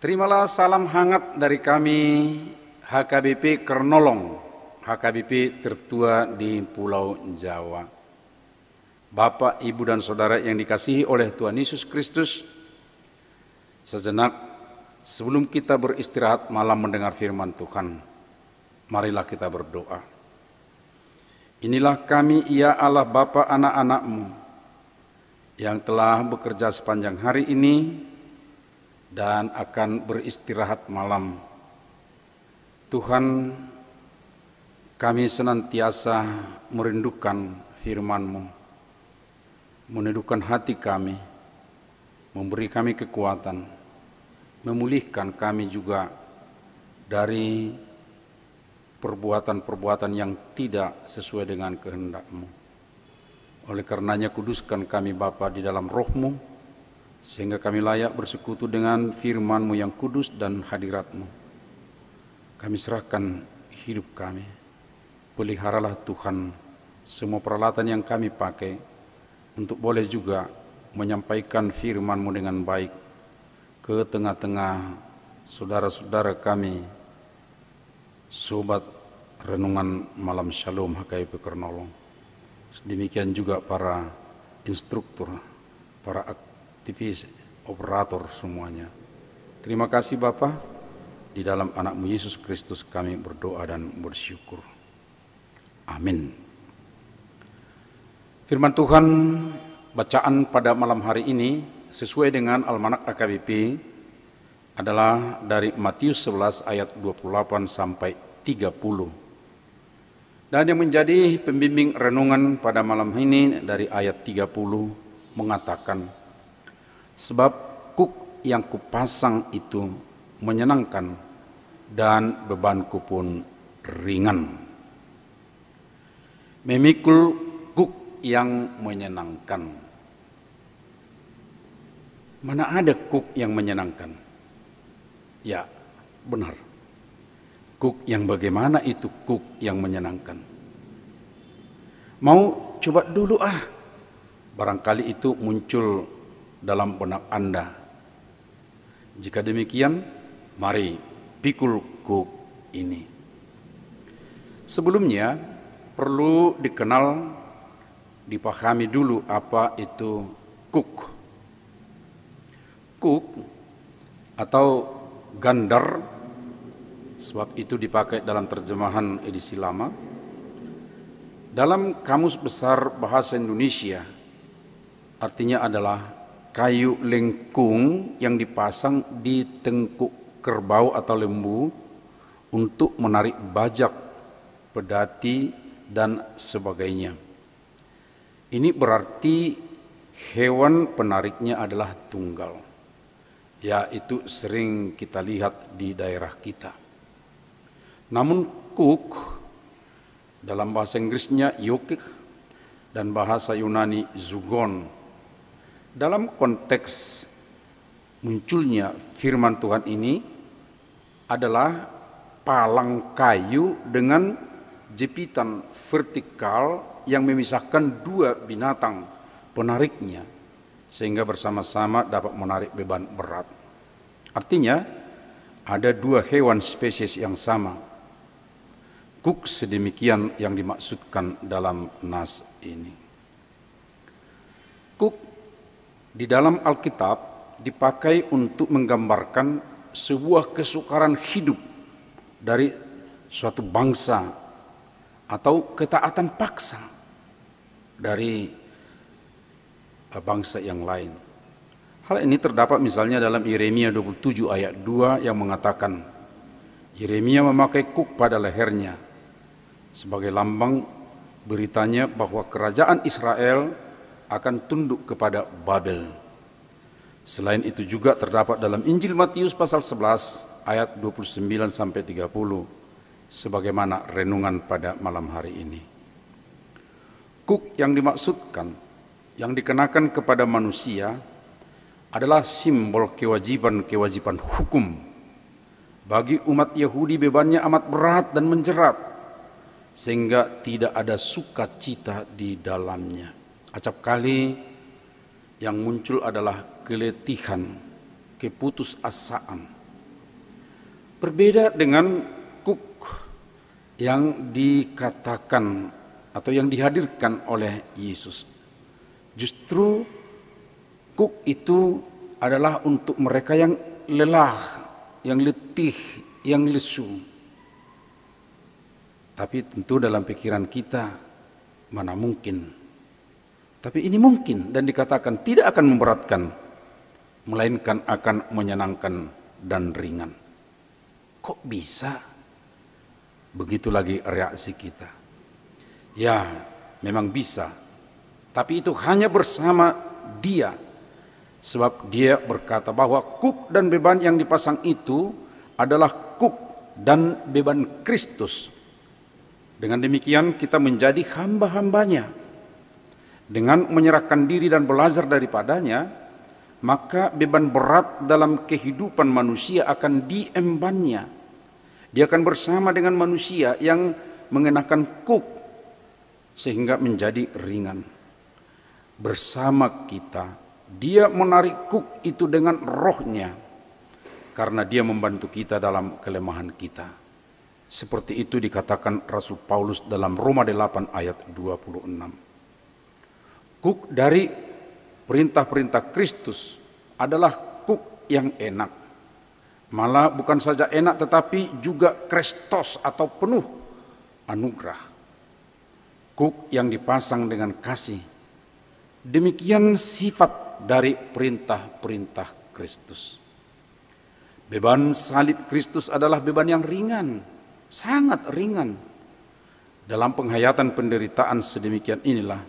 Terimalah salam hangat dari kami HKBP Kernolong, HKBP tertua di Pulau Jawa. Bapak, Ibu, dan Saudara yang dikasihi oleh Tuhan Yesus Kristus, sejenak sebelum kita beristirahat malam mendengar firman Tuhan, marilah kita berdoa. Inilah kami, ya Allah Bapa anak-anak-Mu, yang telah bekerja sepanjang hari ini dan akan beristirahat malam. Tuhan, kami senantiasa merindukan firman-Mu, menundukkan hati kami, memberi kami kekuatan, memulihkan kami juga dari perbuatan-perbuatan yang tidak sesuai dengan kehendak-Mu. Oleh karenanya kuduskan kami Bapa di dalam Roh-Mu, sehingga kami layak bersekutu dengan firman-Mu yang kudus dan hadirat-Mu. Kami serahkan hidup kami. Peliharalah Tuhan semua peralatan yang kami pakai untuk boleh juga menyampaikan firman-Mu dengan baik ke tengah-tengah saudara-saudara kami, sobat renungan malam Shalom HKBP Kernolong. Demikian juga para instruktur, para aktivis, operator semuanya. Terima kasih Bapa, di dalam anak-Mu Yesus Kristus kami berdoa dan bersyukur. Amin. Firman Tuhan bacaan pada malam hari ini sesuai dengan Almanak HKBP adalah dari Matius 11 ayat 28 sampai 30. Dan yang menjadi pembimbing renungan pada malam ini dari ayat 30 mengatakan, sebab kuk yang kupasang itu menyenangkan dan bebanku pun ringan. Memikul kuk yang menyenangkan. Mana ada kuk yang menyenangkan? Ya, benar. Kuk yang bagaimana itu kuk yang menyenangkan? Mau coba dulu barangkali itu muncul dalam benak Anda. Jika demikian, mari pikul kuk ini. Sebelumnya perlu dipahami dulu apa itu kuk. Kuk atau gandar, sebab itu dipakai dalam terjemahan edisi lama. Dalam Kamus Besar Bahasa Indonesia, artinya adalah kayu lengkung yang dipasang di tengkuk kerbau atau lembu untuk menarik bajak, pedati, dan sebagainya. Ini berarti hewan penariknya adalah tunggal. Ya, itu sering kita lihat di daerah kita. Namun kuk dalam bahasa Inggrisnya yoke dan bahasa Yunani zugon. Dalam konteks munculnya firman Tuhan ini adalah palang kayu dengan jepitan vertikal yang memisahkan dua binatang penariknya, sehingga bersama-sama dapat menarik beban berat. Artinya ada dua hewan spesies yang sama. Kuk sedemikian yang dimaksudkan dalam nas ini. Kuk di dalam Alkitab dipakai untuk menggambarkan sebuah kesukaran hidup dari suatu bangsa atau ketaatan paksa dari bangsa yang lain. Hal ini terdapat misalnya dalam Yeremia 27 ayat 2 yang mengatakan, Yeremia memakai kuk pada lehernya sebagai lambang beritanya bahwa kerajaan Israel akan tunduk kepada Babel. Selain itu juga terdapat dalam Injil Matius pasal 11 ayat 29 sampai 30 sebagaimana renungan pada malam hari ini. Kuk yang dimaksudkan yang dikenakan kepada manusia adalah simbol kewajiban-kewajiban hukum. Bagi umat Yahudi bebannya amat berat dan menjerat sehingga tidak ada sukacita di dalamnya. Acap kali yang muncul adalah keletihan, keputusasaan, Berbeda dengan kuk yang dikatakan atau yang dihadirkan oleh Yesus. Justru kuk itu adalah untuk mereka yang lelah, yang letih, yang lesu. Tapi tentu dalam pikiran kita, mana mungkin. Tapi ini mungkin dan dikatakan tidak akan memberatkan, melainkan akan menyenangkan dan ringan. Kok bisa? Begitu lagi reaksi kita. Ya, memang bisa. Tapi itu hanya bersama Dia. Sebab Dia berkata bahwa kuk dan beban yang dipasang itu adalah kuk dan beban Kristus. Dengan demikian kita menjadi hamba-hambanya. Dengan menyerahkan diri dan belajar daripadanya, maka beban berat dalam kehidupan manusia akan diembannya. Dia akan bersama dengan manusia yang mengenakan kuk sehingga menjadi ringan. Bersama kita, Dia menarik kuk itu dengan rohnya karena Dia membantu kita dalam kelemahan kita. Seperti itu dikatakan Rasul Paulus dalam Roma 8 ayat 26. Kuk dari perintah-perintah Kristus adalah kuk yang enak. Malah bukan saja enak tetapi juga Kristos atau penuh anugerah. Kuk yang dipasang dengan kasih. Demikian sifat dari perintah-perintah Kristus. Beban salib Kristus adalah beban yang ringan, sangat ringan. Dalam penghayatan penderitaan sedemikian inilah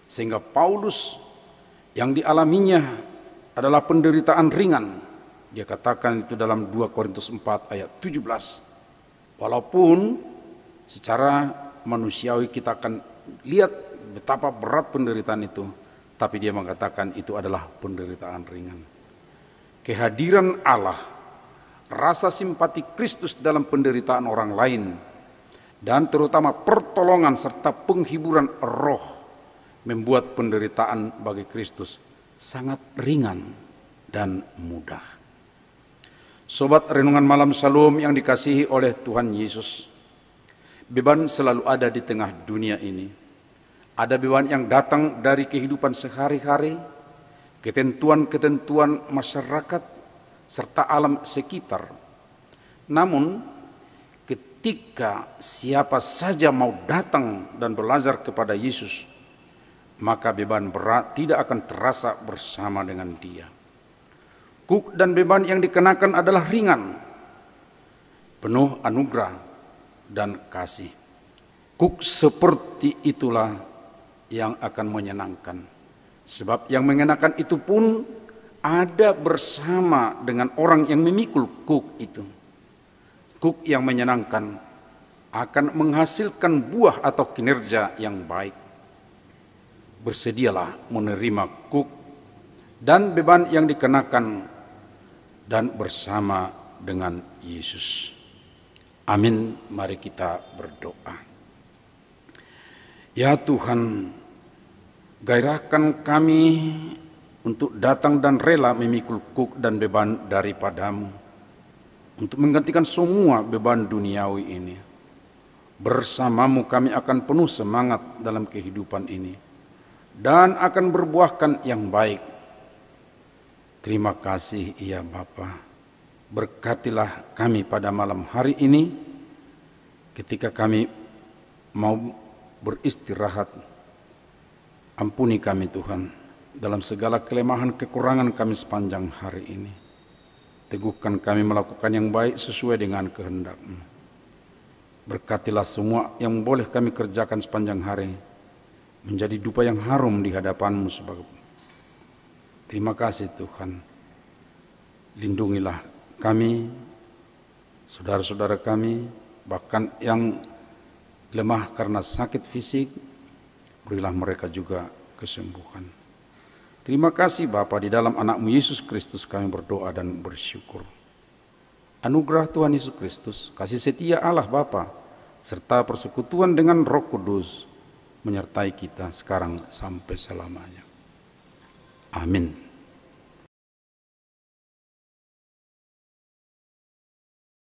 sehingga Paulus yang dialaminya adalah penderitaan ringan. Dia katakan itu dalam 2 Korintus 4 ayat 17. Walaupun secara manusiawi kita akan lihat betapa berat penderitaan itu, tapi dia mengatakan itu adalah penderitaan ringan. Kehadiran Allah, rasa simpati Kristus dalam penderitaan orang lain, dan terutama pertolongan serta penghiburan roh membuat penderitaan bagi Kristus sangat ringan dan mudah. Sobat Renungan Malam Shalom yang dikasihi oleh Tuhan Yesus, beban selalu ada di tengah dunia ini. Ada beban yang datang dari kehidupan sehari-hari, ketentuan-ketentuan masyarakat, serta alam sekitar. Namun, ketika siapa saja mau datang dan belajar kepada Yesus, maka beban berat tidak akan terasa bersama dengan Dia. Kuk dan beban yang dikenakan adalah ringan, penuh anugerah dan kasih. Kuk seperti itulah yang akan menyenangkan. Sebab yang mengenakan itu pun ada bersama dengan orang yang memikul kuk itu. Kuk yang menyenangkan akan menghasilkan buah atau kinerja yang baik. Bersedialah menerima kuk dan beban yang dikenakan dan bersama dengan Yesus. Amin. Mari kita berdoa. Ya Tuhan, gairahkan kami untuk datang dan rela memikul kuk dan beban daripadamu, untuk menggantikan semua beban duniawi ini. Bersamamu kami akan penuh semangat dalam kehidupan ini dan akan berbuahkan yang baik. Terima kasih ya Bapa. Berkatilah kami pada malam hari ini ketika kami mau beristirahat. Ampuni kami Tuhan dalam segala kelemahan kekurangan kami sepanjang hari ini. Teguhkan kami melakukan yang baik sesuai dengan kehendak-Mu. Berkatilah semua yang boleh kami kerjakan sepanjang hari menjadi dupa yang harum di hadapan-Mu sebagai. Terima kasih Tuhan. Lindungilah kami, saudara-saudara kami, bahkan yang lemah karena sakit fisik, berilah mereka juga kesembuhan. Terima kasih Bapa, di dalam anak-Mu Yesus Kristus kami berdoa dan bersyukur. Anugerah Tuhan Yesus Kristus, kasih setia Allah Bapa, serta persekutuan dengan Roh Kudus menyertai kita sekarang sampai selamanya. Amin.